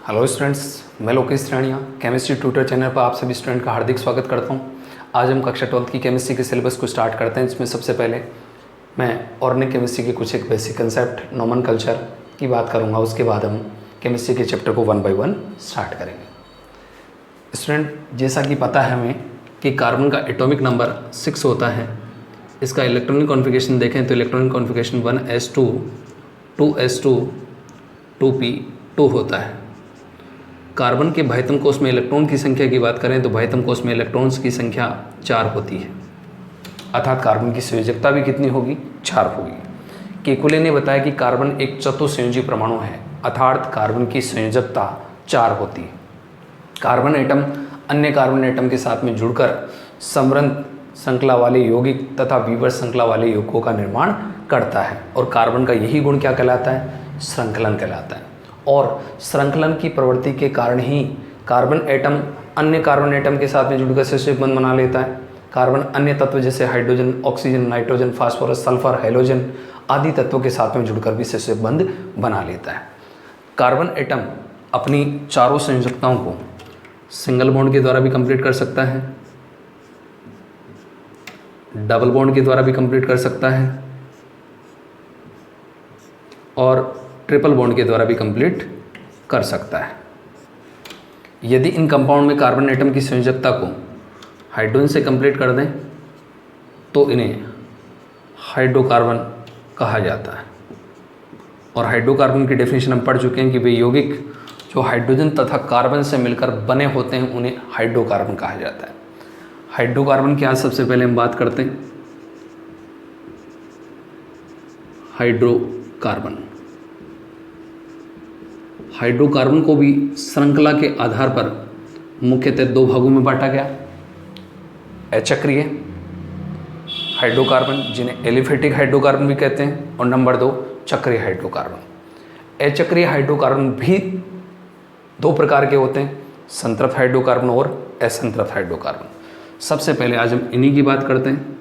Hello students, मैं Lokesh राणिया chemistry tutor channel पर आप सभी स्टूडेंट का हार्दिक स्वागत करता हूं। आज हम कक्षा 12th की केमिस्ट्री के सिलेबस को स्टार्ट करते हैं, जिसमें सबसे पहले मैं ऑर्गेनिक केमिस्ट्री के कुछ एक बेसिक कंसेप्ट नोमेनकल्चर की बात करूंगा। उसके बाद हम केमिस्ट्री के चैप्टर को 1 बाय 1 स्टार्ट करेंगे। स्टूडेंट, जैसा कि पता है हमें कि कार्बन का एटॉमिक नंबर 6 होता है। इसका इलेक्ट्रॉनिक कॉन्फ़िगरेशन देखें तो electronic configuration 1s2 2s2 2p2 होता है। कार्बन के बाह्यतम कोश में इलेक्ट्रॉन की संख्या की बात करें तो बाह्यतम कोश में इलेक्ट्रॉन्स की संख्या 4 होती है, अर्थात कार्बन की संयोजकता भी कितनी होगी? 4 होगी। केकुले ने बताया कि कार्बन एक चतुसंयोजी परमाणु है, अर्थात कार्बन की संयोजकता 4 होती है। कार्बन एटम अन्य कार्बन एटम के साथ में जुड़कर समृद्ध श्रृंखला वाले यौगिक तथा विवर श्रृंखला वाले यौगिकों का निर्माण करता है, और कार्बन का यही गुण क्या कहलाता है? श्रृंखलन कहलाता है। और श्रृंखलन की प्रवृत्ति के कारण ही कार्बन एटम अन्य कार्बन एटम के साथ में जुड़कर सस्योप बंध बना लेता है। कार्बन अन्य तत्व जैसे hydrogen, oxygen, nitrogen, phosphorus, sulphur, halogen आदि तत्वों के साथ में जुड़कर भी सस्योप बंध बना लेता है। कार्बन एटम अपनी चारों संयोजकताओं को सिंगल बॉन्ड के द्वारा भी कंप्लीट कर सकता है, डबल बॉन्ड के द्वारा भी कंप्लीट कर सकता है, और ट्रिपल बॉन्ड के द्वारा भी कंप्लीट कर सकता है। यदि इन कंपाउंड में कार्बन एटम की संयोजकता को हाइड्रोजन से कंप्लीट कर दें तो इन्हें हाइड्रोकार्बन कहा जाता है। और हाइड्रोकार्बन की डेफिनेशन हम पढ़ चुके हैं कि वे यौगिक जो हाइड्रोजन तथा कार्बन से मिलकर बने होते हैं उन्हें हाइड्रोकार्बन कहा जाता है। हाइड्रोकार्बन की आज सबसे पहले हम बात करते हैं। हाइड्रोकार्बन को भी श्रृंखला के आधार पर मुख्यतः 2 भागों में बांटा गया। अचक्रीय हाइड्रोकार्बन, जिन्हें एलिफेटिक हाइड्रोकार्बन भी कहते हैं, और नंबर 2 चक्रीय हाइड्रोकार्बन। अचक्रीय हाइड्रोकार्बन भी 2 प्रकार के होते हैं, संतृप्त हाइड्रोकार्बन और असंतृप्त हाइड्रोकार्बन। सबसे पहले आज हम इन्हीं की बात करते हैं।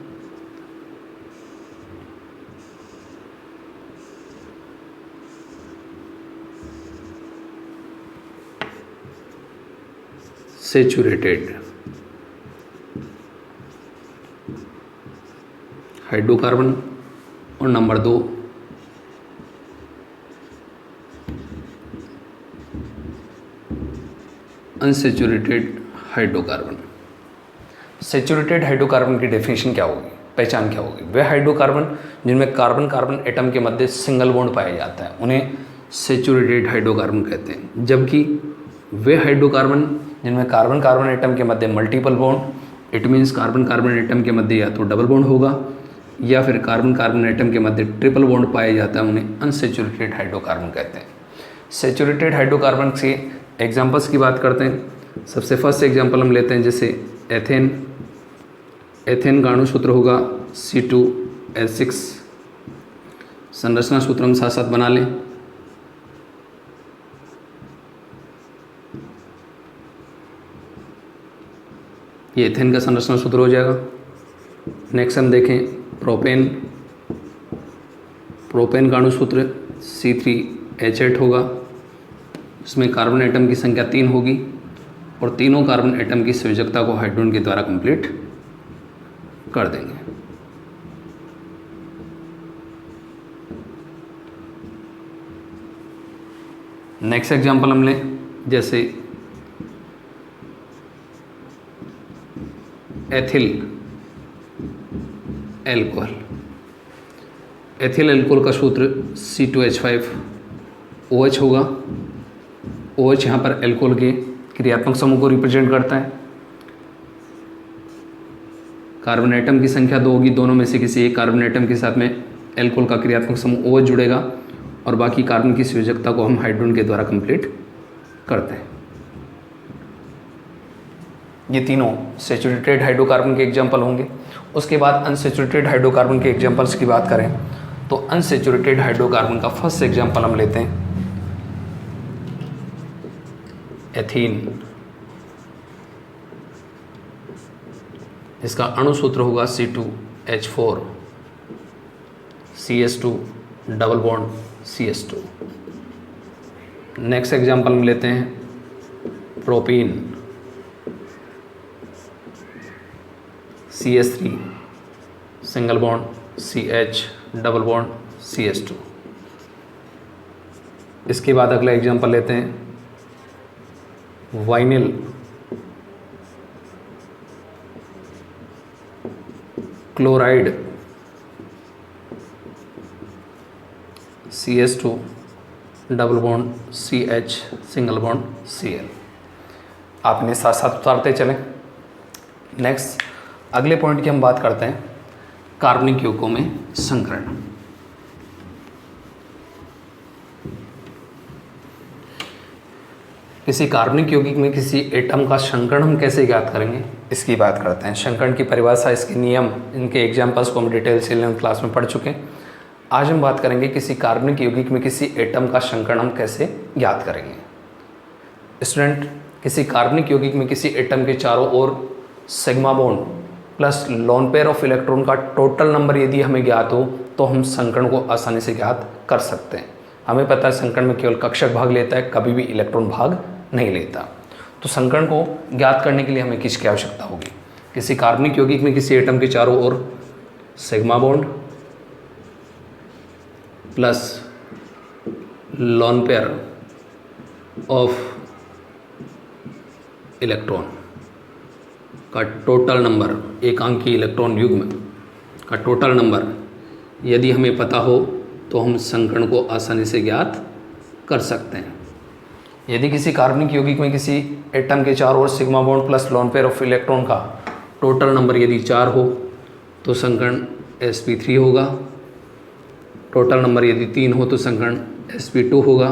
सेचुरेटेड हाइड्रोकार्बन, और number 2 unsaturated hydrocarbon. Saturated hydrocarbon की डेफिनेशन क्या होगी, पहचान क्या होगी? वे हाइड्रोकार्बन जिनमें कार्बन कार्बन एटम के मध्य सिंगल बॉन्ड पाया जाता है उन्हें सेचुरेटेड हाइड्रोकार्बन कहते हैं, जबकि वे हाइड्रोकार्बन जिनमें कार्बन कार्बन एटम के मध्य multiple bond, it means carbon carbon atom के मध्य या तो डबल बॉन्ड होगा या फिर कार्बन कार्बन एटम के मध्य ट्रिपल बॉन्ड पाया जाता है, उन्हें अनसेचुरेटेड हाइड्रोकार्बन कहते हैं। सेचुरेटेड हाइड्रोकार्बन के एग्जांपल्स की बात करते हैं। सबसे फर्स्ट एग्जांपल हम लेते हैं, जैसे एथेन। एथेन का अणु सूत्र होगा C2H6। संरचना सूत्र हम साथ साथ बना लें। ये एथेन का संरचना सूत्र हो जाएगा। नेक्स्ट हम देखें प्रोपेन। प्रोपेन का अणु सूत्र C3H8 होगा। इसमें कार्बन एटम की संख्या 3 होगी और तीनों कार्बन एटम की संयोजकता को हाइड्रोजन के द्वारा कंप्लीट कर देंगे। नेक्स्ट एग्जांपल हम लें, जैसे एथिल एल्कोहल। एथिल एल्कोहल का सूत्र C2H5OH होगा। OH यहाँ पर एल्कोहल के क्रियात्मक समूह को रिप्रेजेंट करता है। कार्बन एटम की संख्या 2 होगी, दोनों में से किसी एक कार्बन एटम के साथ में एल्कोहल का क्रियात्मक समूह OH जुड़ेगा और बाकी कार्बन की संयोजकता को हम हाइड्रोजन के द्वारा कंप्लीट करते हैं। ये तीनों सेचुरेटेड हाइड्रोकार्बन के एग्जाम्पल होंगे। उसके बाद अनसेचुरेटेड हाइड्रोकार्बन के एग्जाम्पल्स की बात करें तो अनसेचुरेटेड हाइड्रोकार्बन का फर्स्ट एग्जाम्पल हम लेते हैं एथीन। इसका अणु सूत्र होगा C2H4 CS2 double bond CS2। Next example में लेते हैं propene, CH3 single bond, CH double bond, CH2। इसके बाद अगला एग्जांपल लेते हैं vinyl, chloride, CH2 double bond, CH single bond, Cl। आप इन्हें साथ साथ उतारते चलें। नेक्स्ट अगले पॉइंट की हम बात करते हैं कार्बनिक यौगिकों में संकरण। किसी कार्बनिक यौगिक में किसी एटम का संकरण हम कैसे ज्ञात करेंगे, इसकी बात करते हैं। संकरण की परिभाषा, इसके नियम, इनके एग्जांपल्स को हम डिटेल से 11th क्लास में पढ़ चुके हैं। आज हम बात करेंगे किसी कार्बनिक यौगिक में किसी एटम का संकरण हम कैसे ज्ञात करेंगे। स्टूडेंट, किसी कार्बनिक यौगिक में किसी एटम के चारों ओर sigma bond plus lone pair of electron का टोटल नंबर यदि हमें ज्ञात हो तो हम संकरण को आसानी से ज्ञात कर सकते हैं। हमें पता है संकरण में केवल कक्षक भाग लेता है, कभी भी इलेक्ट्रॉन भाग नहीं लेता। तो संकरण को ज्ञात करने के लिए हमें किसकी आवश्यकता होगी? किसी कार्बनिक यौगिक में किसी एटम के चारों ओर sigma bond plus lone pair of electron का टोटल नंबर, एक अंकीय इलेक्ट्रॉन युग्म का टोटल नंबर यदि हमें पता हो तो हम संकरण को आसानी से ज्ञात कर सकते हैं। यदि किसी कार्बनिक यौगिक में किसी एटम के चारों ओर sigma bond plus lone pair of electron का टोटल नंबर यदि 4 हो तो संकरण sp3 होगा। टोटल नंबर यदि 3 हो तो संकरण sp2 होगा,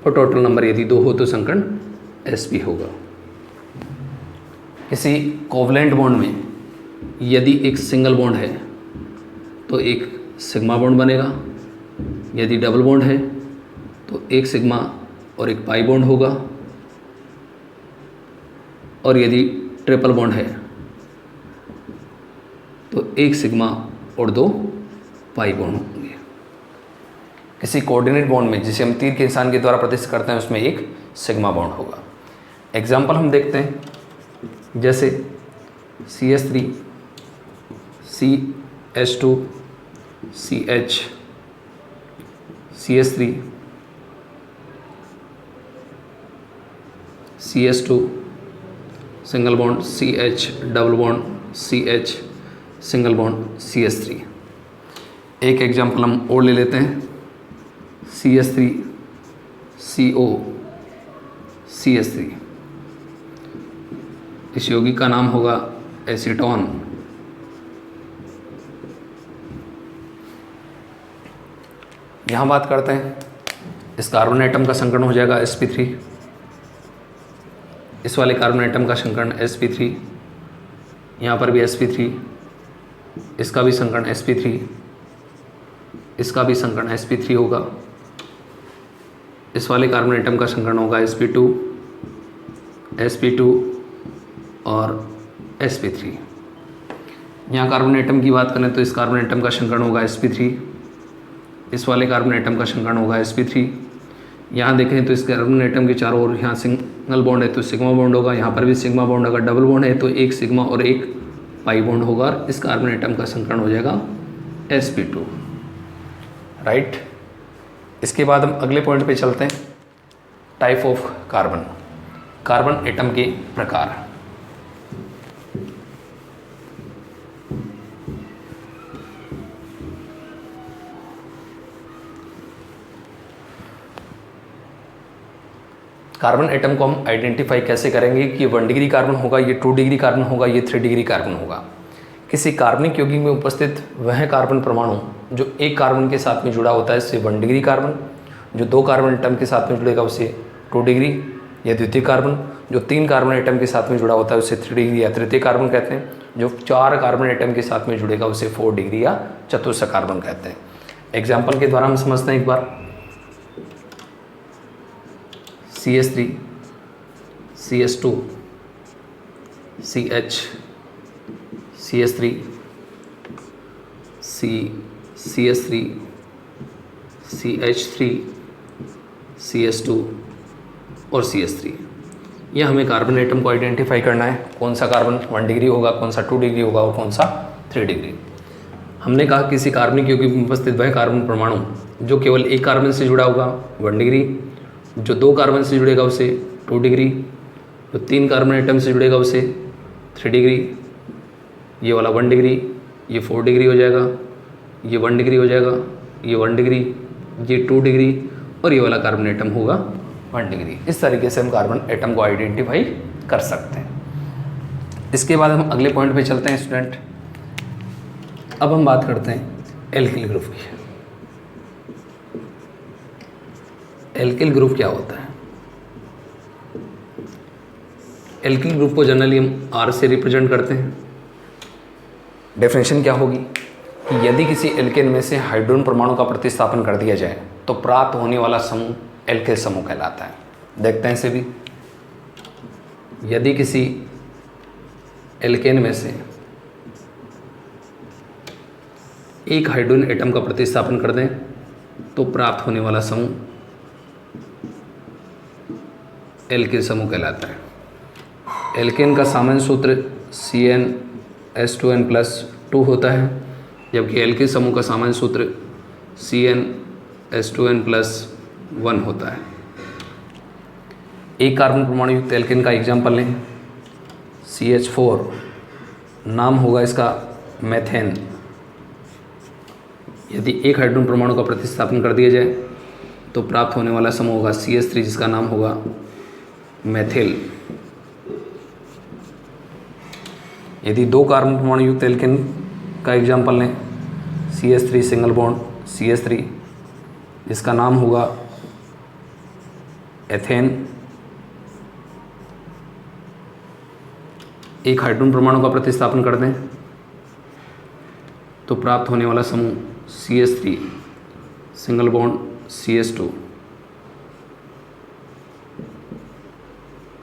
और टोटल नंबर यदि 2 हो तो संकरण sp होगा। किसी कोवलेंट बॉन्ड में यदि एक सिंगल बॉन्ड है तो एक सिग्मा बॉन्ड बनेगा, यदि डबल बॉन्ड है तो एक सिग्मा और एक पाई बॉन्ड होगा, और यदि ट्रिपल बॉन्ड है तो एक सिग्मा और 2 पाई बॉन्ड होंगे। किसी कोऑर्डिनेट बॉन्ड में जिसे हम तीर के निशान के द्वारा प्रदर्शित करते हैं उसमें एक सिग्मा बॉन्ड होगा। एग्जाम्पल हम देखते हैं, जैसे CH3 CH2 CH CH3 CH2 single bond, CH double bond, CH single bond, CH3। एक एग्जाम्पल हम और ले लेते हैं, CH3 CO CH3। इस यौगिक का नाम होगा एसीटोन। यहाँ बात करते हैं, इस कार्बन एटम का संकरण हो जाएगा sp3, इस वाले कार्बन एटम का संकरण sp3, यहाँ पर भी sp3, इसका भी संकरण sp3, इसका भी संकरण sp3 होगा। इस वाले कार्बन एटम का संकरण होगा sp2 sp2 और sp3। यहाँ कार्बन एटम की बात करें तो इस कार्बन एटम का संकरण होगा sp3, इस वाले कार्बन एटम का संकरण होगा sp3। यहाँ देखें तो इस कार्बन एटम के चारों ओर यहाँ सिंगल बॉन्ड है तो सिग्मा बॉन्ड होगा, यहाँ पर भी सिग्मा बॉन्ड, अगर डबल बॉन्ड है तो एक सिग्मा और एक पाई बॉन्ड होगा, और इस कार्बन एटम का संकरण हो जाएगा sp2। राइट। इसके बाद हम अगले पॉइंट पे चलते हैं, type of carbon, carbon atom के प्रकार। कार्बन एटम को हम आइडेंटिफाई कैसे करेंगे कि 1 डिग्री कार्बन होगा, ये 2 डिग्री कार्बन होगा, ये 3 डिग्री कार्बन होगा। किसी कार्बनिक यौगिक में उपस्थित वह कार्बन परमाणु जो एक कार्बन के साथ में जुड़ा होता है इससे 1 डिग्री कार्बन, जो 2 कार्बन एटम के साथ में जुड़ेगा उसे 2 डिग्री या द्वितीय कार्बन, जो 3 कार्बन एटम के साथ में जुड़ा होता है उसे 3 डिग्री या तृतीय कार्बन कहते हैं, जो 4 कार्बन एटम के साथ में जुड़ेगा उसे 4 डिग्री या चतुर्थ कार्बन कहते हैं। एग्जाम्पल के द्वारा हम समझते हैं एक बार, CH3 CH2 CH CH3 CH3 CH3 CH2 और CH3। ये हमें कार्बन एटम को आइडेंटिफाई करना है, कौन सा कार्बन 1 डिग्री होगा, कौन सा 2 डिग्री होगा और कौन सा 3 डिग्री। हमने कहा किसी कार्बनिक यौगिक में उपस्थित वह कार्बन परमाणु जो केवल एक कार्बन से जुड़ा होगा 1 डिग्री, जो 2 कार्बन से जुड़ेगा उसे 2 डिग्री, जो 3 कार्बन एटम से जुड़ेगा उसे 3 डिग्री, ये वाला 1 डिग्री, ये 4 डिग्री हो जाएगा, ये 1 डिग्री हो जाएगा, ये 1 डिग्री, ये 2 डिग्री और ये वाला कार्बन एटम होगा 1 डिग्री। इस तरीके से हम कार्बन एटम को आइडेंटिफाई कर सकते हैं। इसके बाद हम अगले पॉइंट पे चलते हैं स्टूडेंट। अब हम बात करते हैं एल्किल ग्रुप की। एल्किल ग्रुप क्या होता है? एल्किल ग्रुप को जनरली हम R से रिप्रेजेंट करते हैं। डेफिनेशन क्या होगी कि यदि किसी एल्केन में से हाइड्रोजन परमाणु का प्रतिस्थापन कर दिया जाए तो प्राप्त होने वाला समूह एल्किल समूह कहलाता है। देखते हैं इसे भी। यदि किसी एल्केन में से एक हाइड्रोजन एटम का प्रतिस्थापन कर दें तो प्राप्त होने वाला समूह एल्किल समूह कहलाता है। एल्केन का सामान्य सूत्र CnH2n+2 होता है, जबकि एल्किल समूह का सामान्य सूत्र CnH2n+1 होता है। एक कार्बन परमाणु युक्त एल्केन का एग्जाम्पल लें, CH4, नाम होगा इसका मेथेन। यदि एक हाइड्रोजन परमाणु का प्रतिस्थापन कर दिया जाए तो प्राप्त होने वाला समूह होगा CH3, जिसका नाम होगा मेथिल। यदि 2 कार्बन परमाणु युक्त एल्केन का एग्जाम्पल लें, CH3 सिंगल बॉन्ड CH3, जिसका नाम होगा एथेन। एक हाइड्रोजन परमाणु का प्रतिस्थापन कर दें तो प्राप्त होने वाला समूह CH3 सिंगल बॉन्ड CH2,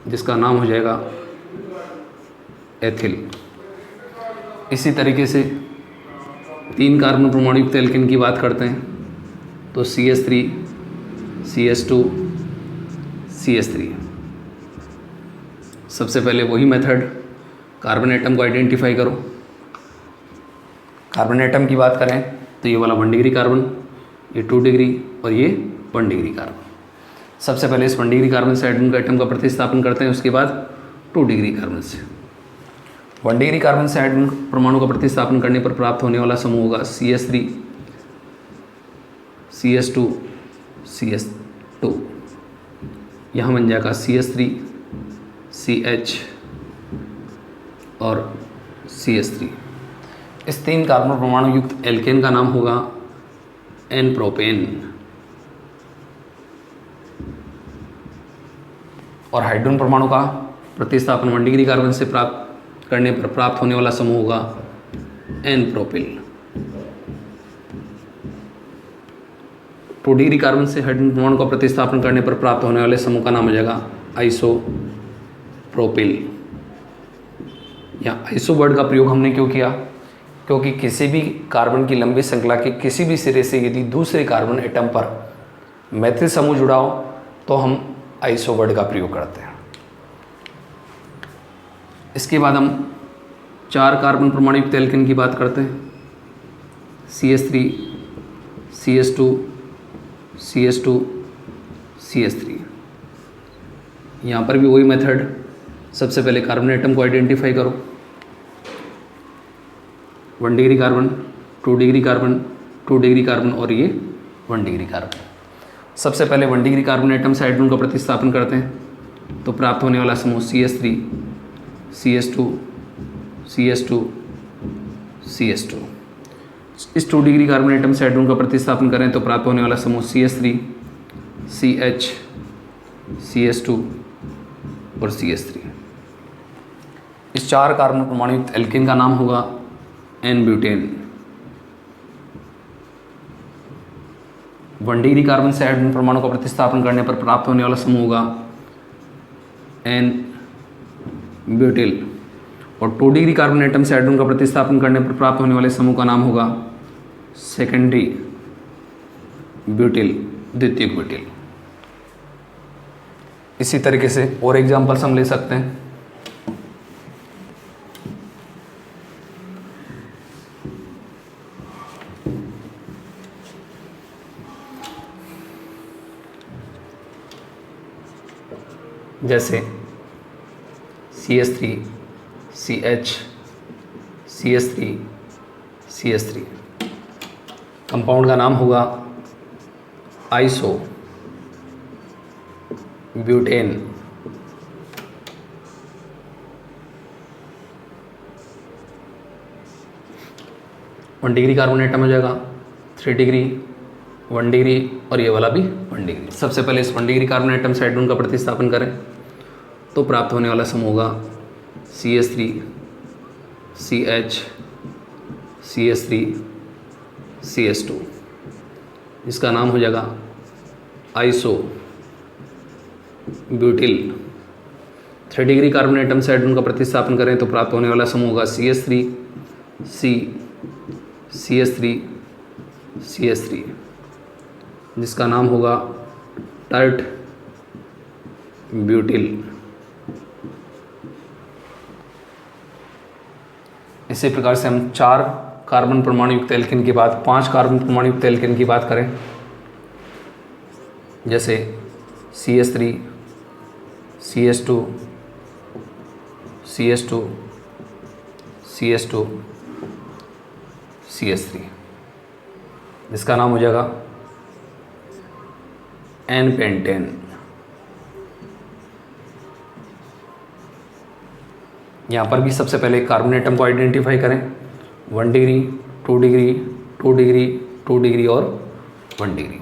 जिसका नाम हो जाएगा एथिल। इसी तरीके से 3 कार्बन परमाणु युक्त एल्केन की बात करते हैं तो CH3 CH2 CH3। सबसे पहले वही मेथड, कार्बन एटम को आइडेंटिफाई करो। कार्बन एटम की बात करें तो ये वाला 1 डिग्री कार्बन, ये 2 डिग्री और ये 1 डिग्री कार्बन। सबसे पहले इस 1 डिग्री कार्बन से हाइड्रोजन एटम का प्रतिस्थापन करते हैं, उसके बाद 2 डिग्री कार्बन से। 1 डिग्री कार्बन से हाइड्रोजन परमाणु का प्रतिस्थापन करने पर प्राप्त होने वाला समूह होगा CH3 CH2 CH2। यहाँ बन जाएगा CH3 CH और CH3। इस 3 कार्बन परमाणु युक्त एल्केन का नाम होगा एन प्रोपेन। और हाइड्रोजन परमाणु का प्रतिस्थापन 1 डिग्री कार्बन से प्राप्त करने पर प्राप्त होने वाला समूह होगा एन प्रोपिल। 2 डिग्री कार्बन से हाइड्रोजन परमाणु का प्रतिस्थापन करने पर प्राप्त होने वाले समूह का नाम हो जाएगा आइसोप्रोपिल। यहाँ आइसो वर्ड का प्रयोग हमने क्यों किया? क्योंकि किसी भी कार्बन की लंबी श्रृंखला के किसी भी सिरे से यदि दूसरे कार्बन एटम पर मैथिल समूह जुड़ा हो तो हम आइसो वर्ड का प्रयोग करते हैं। इसके बाद हम 4 कार्बन परमाणु युक्त एल्केन की बात करते हैं, CH3 CH2 CH2 CH3। यहाँ पर भी वही मेथड, सबसे पहले कार्बन एटम को आइडेंटिफाई करो। 1 degree carbon, 2 degree carbon, 2 degree carbon और ये 1 डिग्री कार्बन। सबसे पहले 1 डिग्री कार्बन एटम से हाइड्रोजन का प्रतिस्थापन करते हैं तो प्राप्त होने वाला समूह CH3 CH2 CH2 CH2। इस 2 डिग्री कार्बन एटम से हाइड्रोजन का प्रतिस्थापन करें तो प्राप्त होने वाला समूह CH3 CH CH2 और CH3। इस 4 कार्बन परमाणु युक्त एल्केन का नाम होगा एन ब्यूटेन। 1 डिग्री कार्बन से हाइड्रोजन परमाणु का प्रतिस्थापन करने पर प्राप्त होने वाला समूह होगा एन ब्यूटिल। और 2 डिग्री कार्बन एटम से हाइड्रोजन का प्रतिस्थापन करने पर प्राप्त होने वाले समूह का नाम होगा सेकेंडरी ब्यूटिल, द्वितीयक ब्यूटिल। इसी तरीके से और एग्जांपल्स हम ले सकते हैं। जैसे CH3 CH CH3 CH3, compound का नाम होगा iso butane. One degree carbon atom हो जाएगा, 3 डिग्री, 1 डिग्री और ये वाला भी 1 डिग्री। सबसे पहले इस 1 डिग्री कार्बन एटम से हाइड्रोजन का प्रतिस्थापन करें तो प्राप्त होने वाला समूह होगा CH3 CH CH3 CH2, जिसका नाम हो जाएगा iso butyl. 3 degree carbon atom से हाइड्रोजन का प्रतिस्थापन करें तो प्राप्त होने वाला समूह होगा CH3 CH3 CH3, जिसका नाम होगा टर्ट ब्यूटिल। इसी प्रकार से हम 4 कार्बन परमाणु युक्त एल्केन के बाद 5 कार्बन परमाणु युक्त एल्केन की बात करें, जैसे CH3 CH2 CH2 CH2 CH3, जिसका नाम हो जाएगा N-पेंटेन। यहाँ पर भी सबसे पहले कार्बन एटम को आइडेंटिफाई करें, 1 डिग्री 2 डिग्री 2 डिग्री 2 डिग्री और 1 डिग्री।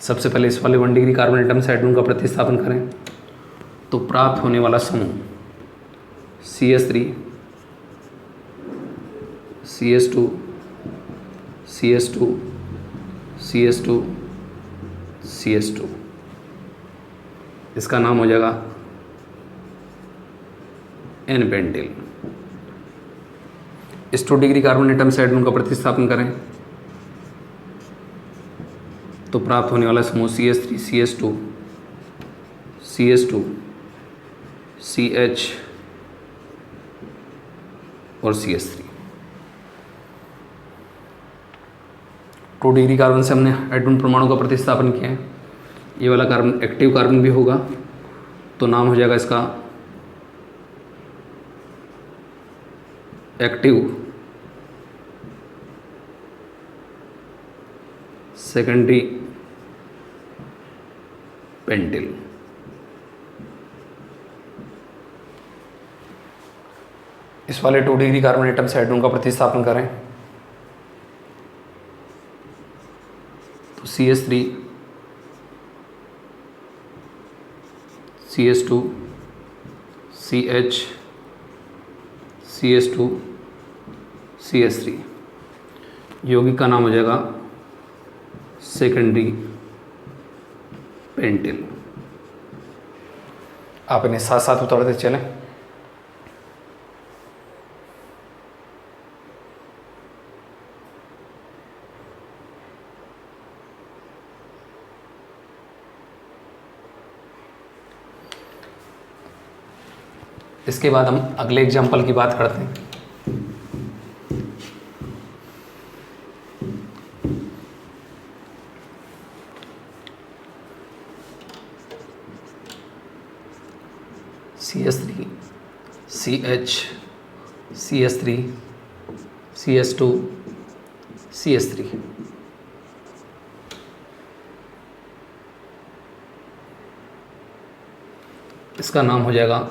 सबसे पहले इस वाले 1 डिग्री कार्बन एटम से हाइड्रोजन का प्रतिस्थापन करें तो प्राप्त होने वाला समूह CH3 CH2 CH2 CH2 CH2, इसका नाम हो जाएगा N-पेंटिल। इस 2 डिग्री कार्बन एटम से हाइड्रोजन का प्रतिस्थापन करें तो प्राप्त होने वाला समूह CH3 CH2 CH2 CH और CH3। 2 डिग्री कार्बन से हमने हाइड्रोजन परमाणु का प्रतिस्थापन किया है, ये वाला कार्बन एक्टिव कार्बन भी होगा तो नाम हो जाएगा इसका एक्टिव सेकेंडरी पेंटिल। इस वाले 2 डिग्री कार्बन एटम से हाइड्रोजन का प्रतिस्थापन करें तो CH3 CH2 CH CH2 CH3, यौगिक का नाम हो जाएगा सेकेंडरी पेंटिल। आप इन्हें साथ साथ उतारते चलें। इसके बाद हम अगले एग्जाम्पल की बात करते हैं। CH3 CH CH3 CH2 CH3, इसका नाम हो जाएगा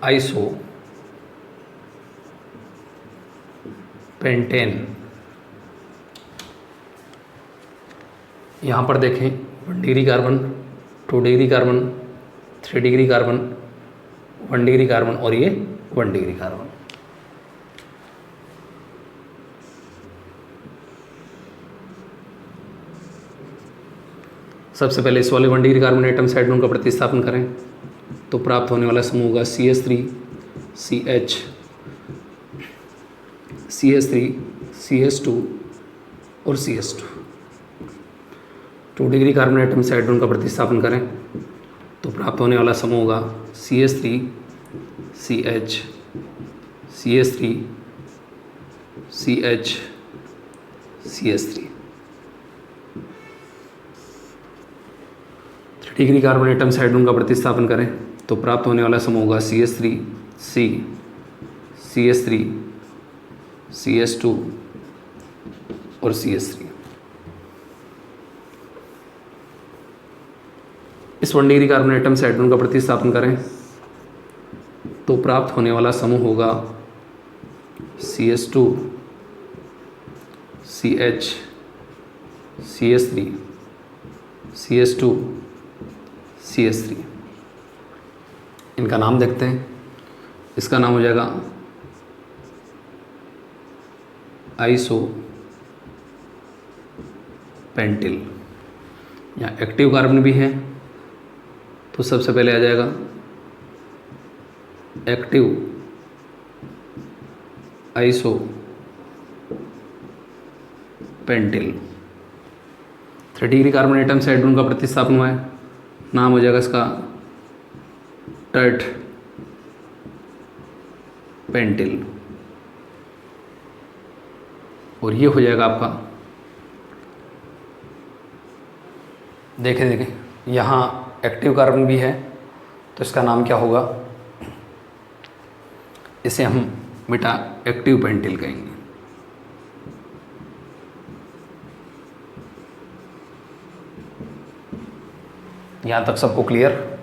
आइसो पेंटेन। यहाँ पर देखें 1 degree carbon 2 degree carbon 3 degree carbon 1 degree carbon और ये 1 डिग्री कार्बन। सबसे पहले इस वाले 1 डिग्री कार्बन एटम से हाइड्रोजन का प्रतिस्थापन करें तो प्राप्त होने वाला समूह होगा CH3 CH CH3, CH2 और CH2। 2 डिग्री कार्बन आइटम से हाइड्रोजन का प्रतिस्थापन करें तो प्राप्त होने वाला समूह होगा CH3, CH, CH3, CH, CH3। 3 degree carbon atom से हाइड्रोजन का प्रतिस्थापन करें तो प्राप्त होने वाला समूह होगा CH3, C, CH3, CH2 और CH3। इस 1 डिग्री कार्बन आइटम से हाइड्रोजन का प्रतिस्थापन करें तो प्राप्त होने वाला समूह होगा CH2, CH, CH3, CH2, CH3। इनका नाम देखते हैं। इसका नाम हो जाएगा आइसो पेंटिल। यहाँ एक्टिव कार्बन भी है तो सबसे पहले आ जाएगा active iso pentyl. 3 degree carbon atom से हाइड्रोजन का प्रतिस्थापन हुआ है, नाम हो जाएगा इसका टर्ट पेंटिल। और ये हो जाएगा आपका, देखें यहाँ एक्टिव कार्बन भी है तो इसका नाम क्या होगा, इसे हम बेटा एक्टिव पेंटिल कहेंगे। यहाँ तक सबको क्लियर?